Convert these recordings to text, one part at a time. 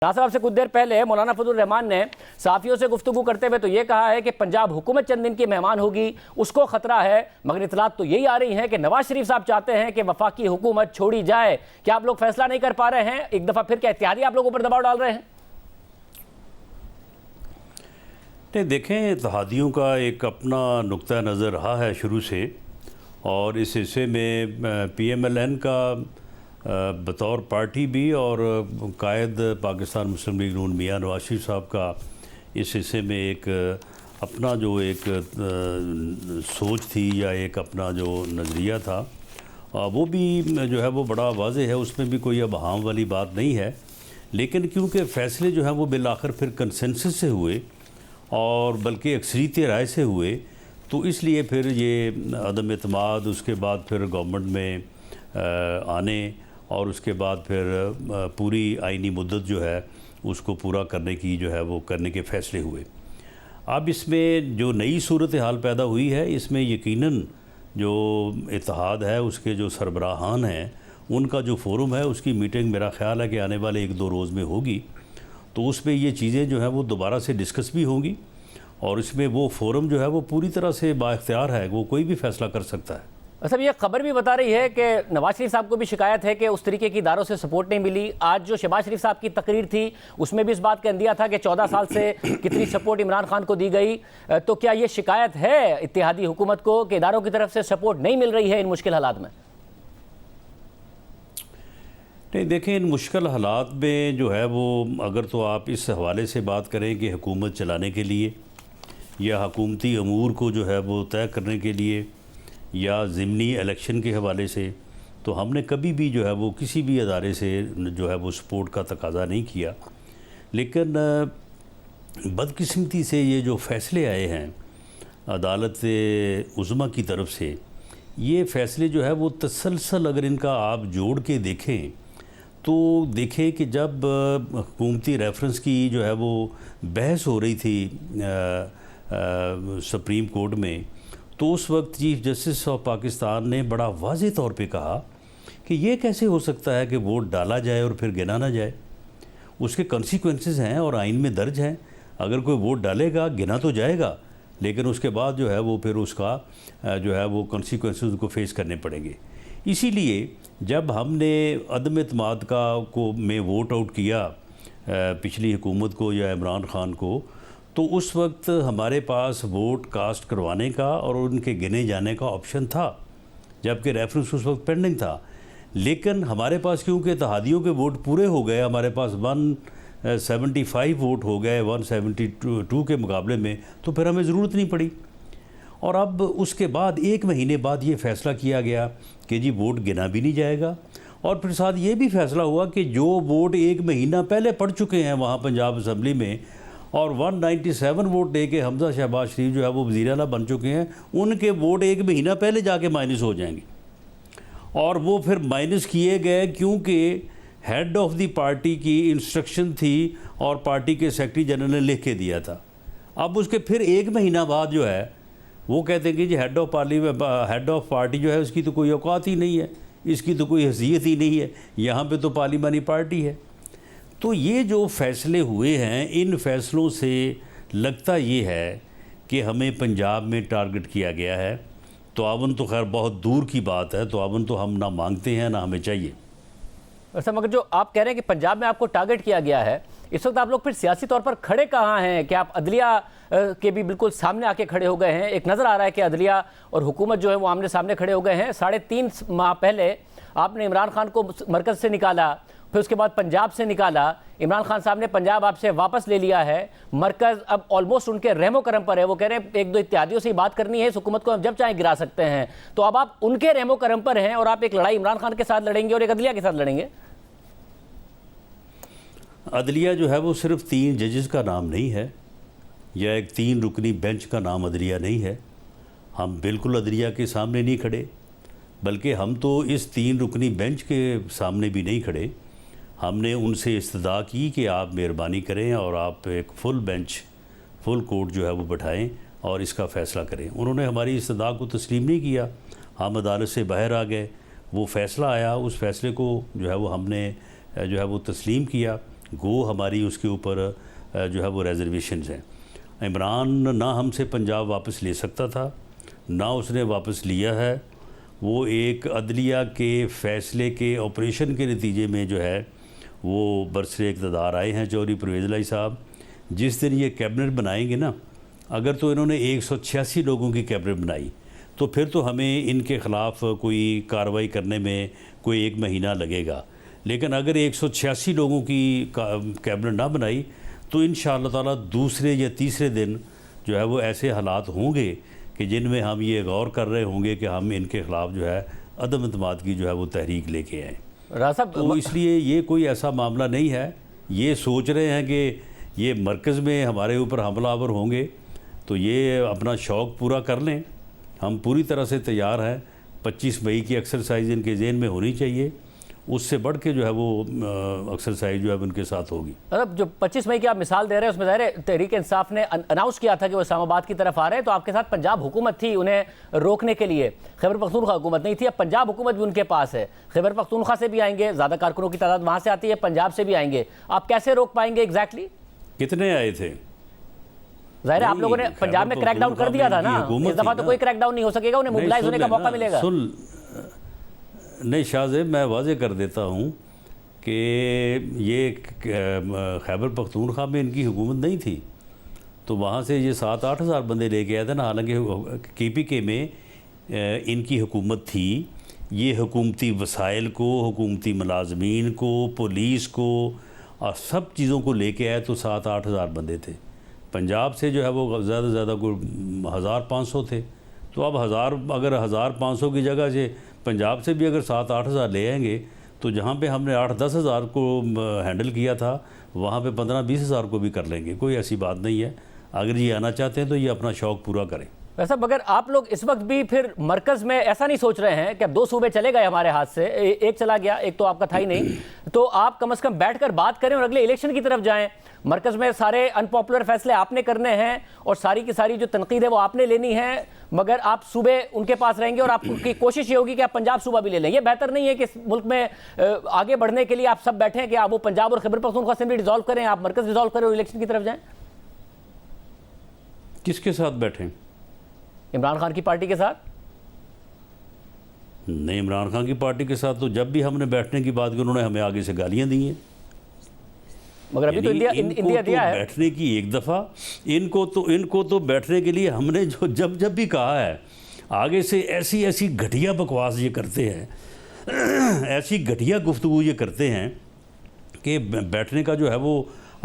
नासिर साहब से कुछ देर पहले मौलाना फजल रहमान ने साफियों से गुफ्तगू करते हुए तो ये कहा है कि पंजाब हुकूमत चंद दिन की मेहमान होगी, उसको खतरा है। मगर इतलात तो यही आ रही है कि नवाज शरीफ साहब चाहते हैं कि वफाकी हुकूमत छोड़ी जाए। क्या आप लोग फैसला नहीं कर पा रहे हैं? एक दफा फिर क्या इत्तेहादी आप लोगों पर दबाव डाल रहे हैं? नहीं, देखें, इत्तेहादियों का एक अपना नुक्ता नज़र रहा है शुरू से, और इस हिस्से में PMLN का बतौर पार्टी भी और कायद पाकिस्तान मुस्लिम लीग नून मियां नवाज शरीफ साहब का इस हिस्से में एक अपना जो एक सोच थी या एक अपना जो नज़रिया था वो भी जो है वो बड़ा वाज़ेह है, उसमें भी कोई अब हाम वाली बात नहीं है। लेकिन क्योंकि फ़ैसले जो हैं वो बिलाखिर फिर कंसेंसस से हुए और बल्कि अक्सरियत राय से हुए, तो इसलिए फिर ये अदम एतमाद, उसके बाद फिर गवर्नमेंट में आने और उसके बाद फिर पूरी आइनी मुद्दत जो है उसको पूरा करने की जो है वो करने के फ़ैसले हुए। अब इसमें जो नई सूरत हाल पैदा हुई है, इसमें यकीनन जो इत्तेहाद है उसके जो सरबराहान हैं उनका जो फोरम है उसकी मीटिंग मेरा ख़्याल है कि आने वाले 1-2 रोज़ में होगी, तो उसमें ये चीज़ें जो हैं वो दोबारा से डिस्कस भी होंगी और इसमें वो फोरम जो है वो पूरी तरह से बाइख्तियार है, वो कोई भी फ़ैसला कर सकता है। अच्छा, ये खबर भी बता रही है कि नवाज शरीफ साहब को भी शिकायत है कि उस तरीके की इदारों से सपोर्ट नहीं मिली। आज जो शहबाज शरीफ साहब की तकरीर थी उसमें भी इस बात का अंदिया था कि 14 साल से कितनी सपोर्ट इमरान खान को दी गई। तो क्या ये शिकायत है इत्तेहादी हुकूमत को कि इदारों की तरफ से सपोर्ट नहीं मिल रही है इन मुश्किल हालात में? नहीं, देखें, इन मुश्किल हालात में जो है वो अगर तो आप इस हवाले से बात करें कि हुकूमत चलाने के लिए या हुकूमती अमूर को जो है वो तय करने के लिए या ज़िमनी इलेक्शन के हवाले से, तो हमने कभी भी जो है वो किसी भी अदारे से जो है वो सपोर्ट का तकाज़ा नहीं किया। लेकिन बदकिस्मती से ये जो फ़ैसले आए हैं अदालत उज़्मा की तरफ से, ये फ़ैसले जो है वो तसलसल अगर इनका आप जोड़ के देखें तो देखें कि जब हुकूमती रेफरेंस की जो है वो बहस हो रही थी सुप्रीम कोर्ट में, तो उस वक्त चीफ़ जस्टिस ऑफ पाकिस्तान ने बड़ा वाज़ेह तौर पे कहा कि ये कैसे हो सकता है कि वोट डाला जाए और फिर गिना ना जाए। उसके कॉन्सिक्वेंसेस हैं और आइन में दर्ज हैं। अगर कोई वोट डालेगा गिना तो जाएगा, लेकिन उसके बाद जो है वो फिर उसका जो है वो कॉन्सिक्वेंसेस उसको फेस करने पड़ेंगे। इसीलिए जब हमने अदम एतमाद को में वोट आउट किया पिछली हुकूमत को या इमरान खान को, तो उस वक्त हमारे पास वोट कास्ट करवाने का और उनके गिने जाने का ऑप्शन था, जबकि रेफरेंस उस वक्त पेंडिंग था। लेकिन हमारे पास क्योंकि इत्तेहादियों के वोट पूरे हो गए, हमारे पास 175 वोट हो गए 172 के मुकाबले में, तो फिर हमें ज़रूरत नहीं पड़ी। और अब उसके बाद 1 महीने बाद ये फ़ैसला किया गया कि जी वोट गिना भी नहीं जाएगा, और फिर साथ ये भी फ़ैसला हुआ कि जो वोट 1 महीना पहले पड़ चुके हैं वहाँ पंजाब असम्बली में और 197 वोट दे के हमजा शहबाज शरीफ जो है वो वज़ीर आला बन चुके हैं, उनके वोट 1 महीना पहले जाके माइनस हो जाएंगे। और वो फिर माइनस किए गए क्योंकि हेड ऑफ़ द पार्टी की इंस्ट्रक्शन थी और पार्टी के सेक्रेटरी जनरल ने लिख के दिया था। अब उसके फिर 1 महीना बाद जो है वो कहते हैं कि जी हेड ऑफ़ पार्टी जो है उसकी तो कोई औकात ही नहीं है, इसकी तो कोई हैसियत ही नहीं है, यहाँ पे तो पार्लिमानी पार्टी है। तो ये जो फ़ैसले हुए हैं, इन फ़ैसलों से लगता ये है कि हमें पंजाब में टारगेट किया गया है। तआवुन तो खैर बहुत दूर की बात है, तआवुन तो हम ना मांगते हैं ना हमें चाहिए। अच्छा, मगर जो आप कह रहे हैं कि पंजाब में आपको टारगेट किया गया है, इस वक्त आप लोग फिर सियासी तौर पर खड़े कहाँ हैं? कि आप अदलिया के भी बिल्कुल सामने आके खड़े हो गए हैं? एक नज़र आ रहा है कि अदलिया और हुकूमत जो है वो आमने सामने खड़े हो गए हैं। 3.5 माह पहले आपने इमरान खान को मरकज़ से निकाला, फिर उसके बाद पंजाब से निकाला, इमरान खान साहब ने पंजाब आपसे वापस ले लिया है, मरकज़ अब ऑलमोस्ट उनके रहमो करम पर है। वो कह रहे हैं 1-2 इत्तेहादियों से ही बात करनी है, इस हुकूमत को हम जब चाहें गिरा सकते हैं। तो अब आप उनके रहमो करम पर हैं और आप एक लड़ाई इमरान खान के साथ लड़ेंगे और एक अदलिया के साथ लड़ेंगे। अदलिया जो है वो सिर्फ 3 जजेस का नाम नहीं है या एक 3 रुकनी बेंच का नाम अदलिया नहीं है। हम बिल्कुल अदलिया के सामने नहीं खड़े, बल्कि हम तो इस 3 रुकनी बेंच के सामने भी नहीं खड़े। हमने उनसे इस्तदा की कि आप मेहरबानी करें और आप एक फुल बेंच, फुल कोर्ट जो है वो बैठाएं और इसका फ़ैसला करें। उन्होंने हमारी इस्तदा को तस्लीम नहीं किया, हम अदालत से बाहर आ गए। वो फ़ैसला आया, उस फ़ैसले को जो है वो हमने जो है वो तस्लीम किया गो हमारी उसके ऊपर जो है वो रिजर्वेशंस हैं। इमरान ना हमसे पंजाब वापस ले सकता था, ना उसने वापस लिया है। वो एक अदलिया के फ़ैसले के ऑपरेशन के नतीजे में जो है वो बरसरे इक़्तिदार आए हैं चौधरी परवेज़ इलाही साहब। जिस दिन ये कैबिनेट बनाएंगे ना, अगर तो इन्होंने 186 लोगों की कैबिनेट बनाई तो फिर तो हमें इनके ख़िलाफ़ कोई कार्रवाई करने में कोई 1 महीना लगेगा। लेकिन अगर 186 लोगों की कैबिनेट ना बनाई तो इंशाअल्लाह ताला दूसरे या तीसरे दिन जो है वो ऐसे हालात होंगे कि जिनमें हम ये गौर कर रहे होंगे कि हम इनके ख़िलाफ़ जो है अदम एतमाद की जो है वो तहरीक लेके आएँ। राजा साहब, तो इसलिए ये कोई ऐसा मामला नहीं है। ये सोच रहे हैं कि ये मरकज़ में हमारे ऊपर हमलावर होंगे तो ये अपना शौक़ पूरा कर लें। हम पूरी तरह से तैयार हैं। 25 मई की एक्सरसाइज इनके ज़हन में होनी चाहिए, उससे बढ़ के जो है वो एक्सरसाइज जो है उनके साथ होगी। मतलब जो 25 मई की आप मिसाल दे रहे हैं उसमें ज़ाहिर है तहरीक इंसाफ ने अनाउंस किया था कि वो इस्लामाबाद की तरफ आ रहे हैं, तो आपके साथ पंजाब हुकूमत थी उन्हें रोकने के लिए। खैबर पख्तूनख्वा हुकूमत नहीं थी, अब पंजाब हुकूमत भी उनके पास है। खैबर पख्तूनख्वा से भी आएंगे, ज़्यादा कारकुनों की तादाद वहाँ से आती है, पंजाब से भी आएंगे। आप कैसे रोक पाएंगे एग्जैक्टली? कितने आए थे? ज़ाहिर है आप लोगों ने पंजाब में क्रैकडाउन कर दिया था ना, इस दफ़ा तो कोई क्रैकडाउन नहीं हो सकेगा, उन्हें मोबिलाइज होने का मौका मिलेगा। नहीं शाहज़ेब, मैं वाज़े कर देता हूँ कि ये खैबर पख्तूनख्वा में इनकी हुकूमत नहीं थी, तो वहाँ से ये 7-8 हज़ार बंदे लेके आए थे ना। हालांकि KPK में इनकी हुकूमत थी। ये हुकूमती वसाइल को, हुकूमती मुलाजमीन को, पुलिस को और सब चीज़ों को लेके आए तो 7-8 हज़ार बंदे थे। पंजाब से जो है वो ज़्यादा से ज़्यादा कोई 1500 थे। तो अब अगर 1500 की जगह से पंजाब से भी अगर 7-8 हज़ार ले आएंगे तो जहाँ पे हमने 8-10 हज़ार को हैंडल किया था वहाँ पे 15-20 हज़ार को भी कर लेंगे। कोई ऐसी बात नहीं है। अगर ये आना चाहते हैं तो ये अपना शौक़ पूरा करें। वैसा मगर आप लोग इस वक्त भी फिर मरकज़ में ऐसा नहीं सोच रहे हैं कि अब 2 सूबे चले गए हमारे हाथ से, एक चला गया, एक तो आपका था ही नहीं, तो आप कम से कम बैठकर बात करें और अगले इलेक्शन की तरफ जाएं। मरकज़ में सारे अनपॉपुलर फैसले आपने करने हैं और सारी की सारी जो तनकीद है वो आपने लेनी है, मगर आप सूबे उनके पास रहेंगे और आपकी कोशिश ये होगी कि आप पंजाब सूबा भी ले लें। ये बेहतर नहीं है कि इस मुल्क में आगे बढ़ने के लिए आप सब बैठें कि आप वो पंजाब और खैबर पख्तूनख्वा असेंबली डिसॉल्व करें, आप मरकज़ डिसॉल्व करें और इलेक्शन की तरफ जाएँ? किसके साथ बैठें? इमरान खान की पार्टी के साथ? नहीं, इमरान खान की पार्टी के साथ तो जब भी हमने बैठने की बात की उन्होंने हमें आगे से गालियां दी हैं। मगर अभी तो इंडिया दिया है बैठने की एक दफ़ा, इनको तो बैठने के लिए हमने जो जब भी कहा है, आगे से ऐसी घटिया बकवास ये करते हैं ऐसी घटिया गुफ्तगू ये करते हैं कि बैठने का जो है वो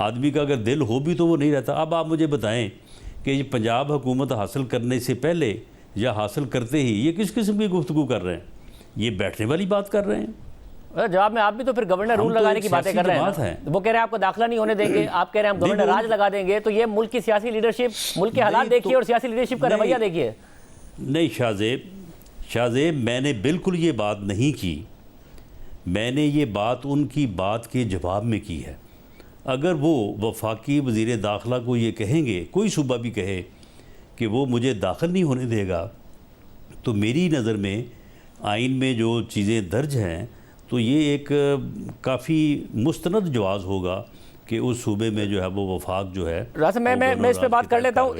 आदमी का अगर दिल हो भी तो वो नहीं रहता। अब आप मुझे बताएं कि ये पंजाब हुकूमत हासिल करने से पहले या हासिल करते ही ये किस किस्म की गुफ्तगू कर रहे हैं? ये बैठने वाली बात कर रहे हैं। जवाब में आप भी तो फिर गवर्नर रूल लगाने की बातें कर रहे हैं। वो कह रहे हैं आपको दाखिला नहीं होने देंगे, आप कह रहे हैं हम गवर्नर राज लगा देंगे। तो ये मुल्क की सियासी लीडरशिप, मुल्क के हालात देखिए और सियासी लीडरशिप का रवैया देखिए। नहीं शाहज़ेब, मैंने बिल्कुल ये बात नहीं की। मैंने ये बात उनकी बात के जवाब में की है। अगर वो वफाकी वज़ीर दाखिला को ये कहेंगे, कोई सूबा भी कहे कि वो मुझे दाखिल नहीं होने देगा, तो मेरी नज़र में आइन में जो चीज़ें दर्ज हैं तो ये एक काफ़ी मुस्तनद जवाज़ होगा कि उस सूबे में जो है वो वफाक जो है। मैं इस पे बात कर लेता हूँ।